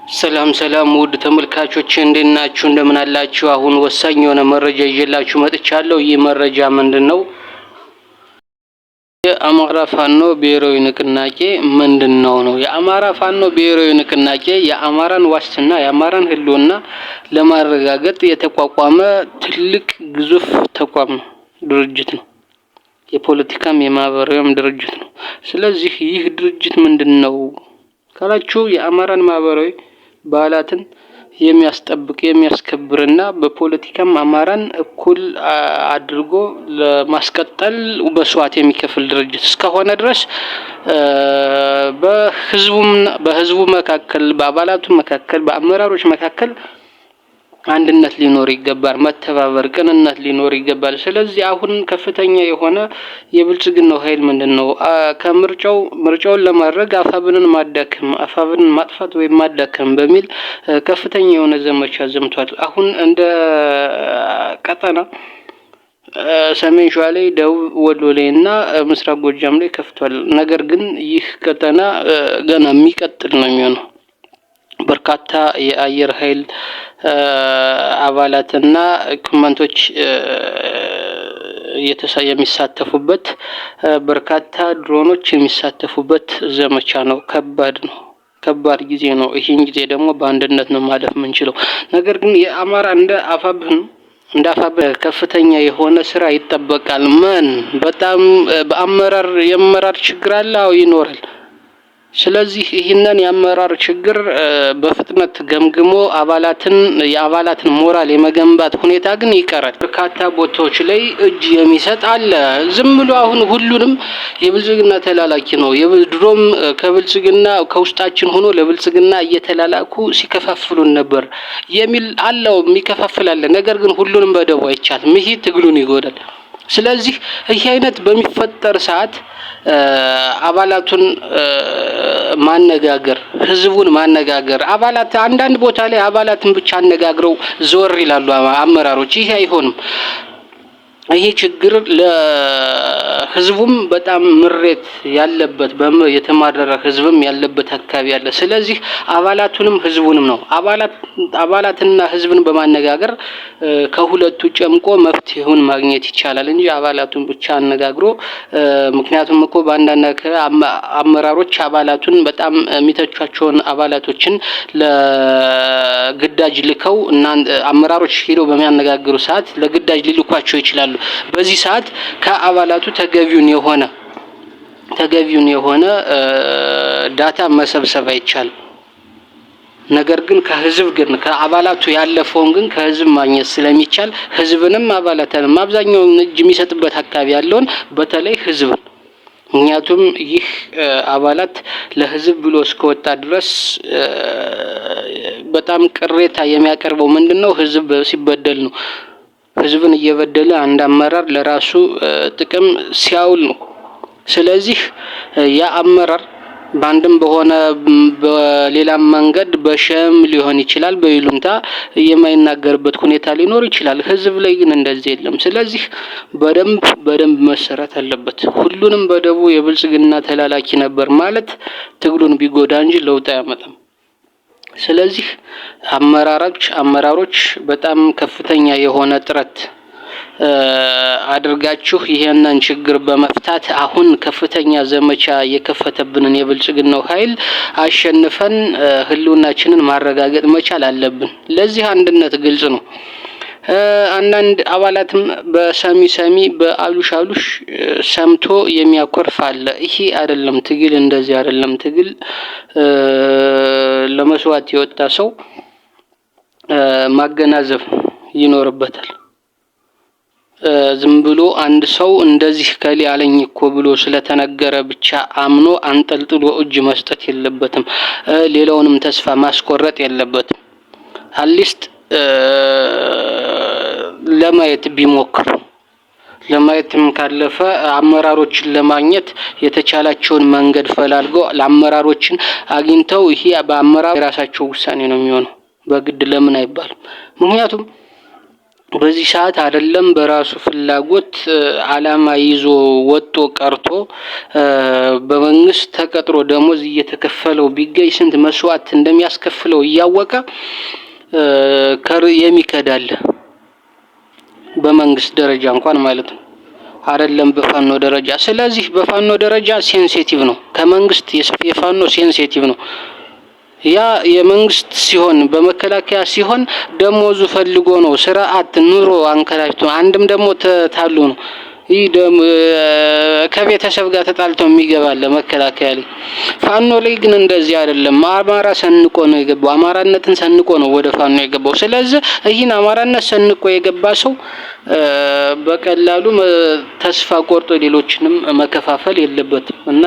ሰላም ሰላም ውድ ተመልካቾች እንደናችሁ እንደምን አላችሁ? አሁን ወሳኝ የሆነ መረጃ ይዤላችሁ መጥቻለሁ። ይህ መረጃ ምንድነው? የአማራ ፋኖ ብሔራዊ ንቅናቄ ምንድነው ነው? የአማራ ፋኖ ብሔራዊ ንቅናቄ የአማራን ዋስትና የአማራን ህልውና ለማረጋገጥ የተቋቋመ ትልቅ ግዙፍ ተቋም ነው፣ ድርጅት ነው። የፖለቲካም የማህበራዊም ድርጅት ነው። ስለዚህ ይህ ድርጅት ምንድነው ካላችሁ የአማራን ማህበራዊ ባህላትን የሚያስጠብቅ የሚያስከብርና በፖለቲካም አማራን እኩል አድርጎ ለማስቀጠል መስዋዕት የሚከፍል ድርጅት እስከሆነ ድረስ በህዝቡ መካከል በአባላቱ መካከል በአመራሮች መካከል አንድነት ሊኖር ይገባል፣ መተባበር ቅንነት ሊኖር ይገባል። ስለዚህ አሁን ከፍተኛ የሆነ የብልጽግናው ኃይል ምንድነው ምርጫውን ለማድረግ አፋብንን ማጥፋት ወይም ማዳከም በሚል ከፍተኛ የሆነ ዘመቻ ዘምቷል። አሁን እንደ ቀጠና ሰሜን ሸዋ ላይ፣ ደቡብ ወሎ ላይ እና ምስራቅ ጎጃም ላይ ከፍቷል። ነገር ግን ይህ ቀጠና ገና የሚቀጥል ነው የሚሆነው። በርካታ የአየር ኃይል አባላትና ኮማንዶች የሚሳተፉበት በርካታ ድሮኖች የሚሳተፉበት ዘመቻ ነው። ከባድ ጊዜ ነው። ይህን ጊዜ ደግሞ በአንድነት ነው ማለፍ የምንችለው። ነገር ግን የአማራ እንደ አፋብህ ከፍተኛ የሆነ ስራ ይጠበቃል። በጣም የአመራር ችግር አለ። አዎ ይኖራል። ስለዚህ ይህንን የአመራር ችግር በፍጥነት ገምግሞ የአባላትን ሞራል የመገንባት ሁኔታ ግን ይቀራል። በርካታ ቦታዎች ላይ እጅ የሚሰጥ አለ። ዝም ብሎ አሁን ሁሉንም የብልጽግና ተላላኪ ነው። ድሮም ከብልጽግና ከውስጣችን ሆኖ ለብልጽግና እየተላላኩ ሲከፋፍሉን ነበር የሚል አለው። የሚከፋፍላል። ነገር ግን ሁሉንም በደቡ አይቻልም። ይሄ ትግሉን ይጎዳል። ስለዚህ ይህ አይነት በሚፈጠር ሰዓት አባላቱን ማነጋገር፣ ህዝቡን ማነጋገር። አንዳንድ ቦታ ላይ አባላትን ብቻ አነጋግረው ዞር ይላሉ አመራሮች። ይሄ አይሆንም። ይሄ ችግር ለህዝቡም በጣም ምሬት ያለበት የተማረረ ህዝብም ያለበት አካባቢ አለ። ስለዚህ አባላቱንም ህዝቡንም ነው አባላትና ህዝብን በማነጋገር ከሁለቱ ጨምቆ መፍትሄውን ማግኘት ይቻላል እንጂ አባላቱን ብቻ አነጋግሮ ምክንያቱም እኮ በአንዳንድ አመራሮች አባላቱን በጣም የሚተቿቸውን አባላቶችን ለግዳጅ ልከው እና አመራሮች ሄደው በሚያነጋግሩ ሰዓት ለግዳጅ ሊልኳቸው ይችላሉ። በዚህ ሰዓት ከአባላቱ ተገቢውን የሆነ ዳታ መሰብሰብ አይቻልም። ነገር ግን ከአባላቱ ያለፈውን ግን ከህዝብ ማግኘት ስለሚቻል ህዝብንም አባላትንም አብዛኛውን እጅ የሚሰጥበት አካባቢ ያለውን በተለይ ህዝብን። ምክንያቱም ይህ አባላት ለህዝብ ብሎ እስከወጣ ድረስ በጣም ቅሬታ የሚያቀርበው ምንድነው? ህዝብ ሲበደል ነው። ህዝብን እየበደለ አንድ አመራር ለራሱ ጥቅም ሲያውል ነው። ስለዚህ ያ አመራር በአንድም በሌላም መንገድ በሸም ሊሆን ይችላል፣ በይሉንታ የማይናገርበት ሁኔታ ሊኖር ይችላል። ህዝብ ላይ ግን እንደዚህ የለም። ስለዚህ በደንብ መሰራት አለበት። ሁሉንም በደቡ የብልጽግና ተላላኪ ነበር ማለት ትግሉን ቢጎዳ እንጂ ለውጥ አያመጣም። ስለዚህ አመራሮች በጣም ከፍተኛ የሆነ ጥረት አድርጋችሁ ይሄንን ችግር በመፍታት አሁን ከፍተኛ ዘመቻ የከፈተብንን የብልጽግናው ኃይል አሸንፈን ህልውናችንን ማረጋገጥ መቻል አለብን። ለዚህ አንድነት ግልጽ ነው። አንዳንድ አባላትም በሰሚ በአሉሽ ሰምቶ የሚያኮርፍ አለ። ይሄ አይደለም ትግል፣ እንደዚህ አይደለም ትግል። ለመስዋዕት የወጣ ሰው ማገናዘብ ይኖርበታል። ዝም ብሎ አንድ ሰው እንደዚህ ከሊ አለኝ እኮ ብሎ ስለተነገረ ብቻ አምኖ አንጠልጥሎ እጅ መስጠት የለበትም። ሌላውንም ተስፋ ማስቆረጥ የለበትም። አትሊስት ለማየት ቢሞክር፣ ለማየትም ካለፈ አመራሮችን ለማግኘት የተቻላቸውን መንገድ ፈላልገው ለአመራሮችን አግኝተው ይሄ በአመራር የራሳቸው ውሳኔ ነው የሚሆነው። በግድ ለምን አይባልም። ምክንያቱም በዚህ ሰዓት አይደለም በራሱ ፍላጎት አላማ ይዞ ወጦ ቀርቶ በመንግስት ተቀጥሮ ደሞዝ እየተከፈለው ቢገኝ ስንት መስዋዕት እንደሚያስከፍለው እያወቀ የሚከዳል። በመንግስት ደረጃ እንኳን ማለት ነው አይደለም በፋኖ ደረጃ። ስለዚህ በፋኖ ደረጃ ሴንሲቲቭ ነው፣ ከመንግስት የፋኖ ሴንሲቲቭ ነው። ያ የመንግስት ሲሆን በመከላከያ ሲሆን ደሞዙ ፈልጎ ነው፣ ስርዓት ኑሮ አንከራጅቶ አንድም ደግሞ ታሉ ነው። ይህ ደግሞ ከቤተሰብ ጋር ተጣልተው የሚገባለ መከላከያ ላይ። ፋኖ ላይ ግን እንደዚህ አይደለም። አማራ ሰንቆ ነው የገባው፣ አማራነትን ሰንቆ ነው ወደ ፋኖ የገባው። ስለዚህ ይህን አማራነት ሰንቆ የገባ ሰው በቀላሉ ተስፋ ቆርጦ ሌሎችንም መከፋፈል የለበትም እና